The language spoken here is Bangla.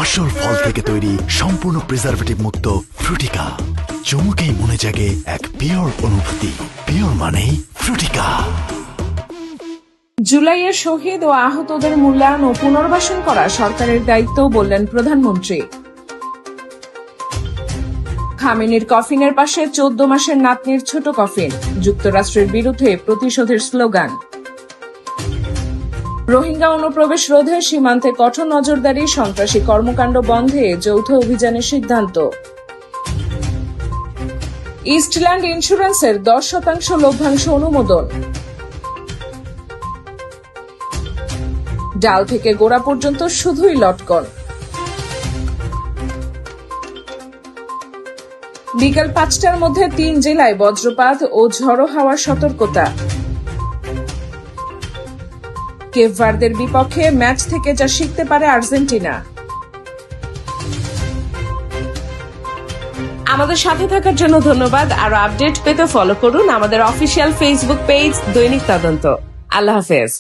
আসল ফল থেকে তৈরি সম্পূর্ণ প্রিজারভেটিভ মুক্ত ফ্রুটিকা। চমকেই মনে জাগে এক পিওর অনুভূতি। পিওর মানেই ফ্রুটিকা। জুলাইয়ে শহীদ ও আহতদের মূল্যায়ন ও পুনর্বাসন করা সরকারের দায়িত্ব, বললেন প্রধানমন্ত্রী। খামেনির কফিনের পাশে 14 মাসের নাতনির ছোট কফিন, যুক্তরাষ্ট্রের বিরুদ্ধে প্রতিশোধের স্লোগান। রোহিঙ্গা অনুপ্রবেশ রোধে সীমান্তে কঠোর নজরদারি, সন্ত্রাসী কর্মকাণ্ড বন্ধে যৌথ অভিযানের সিদ্ধান্ত। ইস্টল্যান্ড ইন্স্যুরেন্সের 10% লভ্যাংশ অনুমোদন। ডাল থেকে গোড়া পর্যন্ত শুধুই লটকন। বিকেল 5টার মধ্যে 3 জেলায় বজ্রপাত ও ঝড়ো হাওয়ার সতর্কতা। কেপ ভার্দের বিপক্ষে ম্যাচ থেকে যা শিখতে পারে আর্জেন্টিনা। আমাদের সাথে থাকার জন্য ধন্যবাদ। আরো আপডেট পেতে ফলো করুন আমাদের অফিসিয়াল ফেসবুক পেজ দৈনিক তদন্ত। আল্লাহ হাফেজ।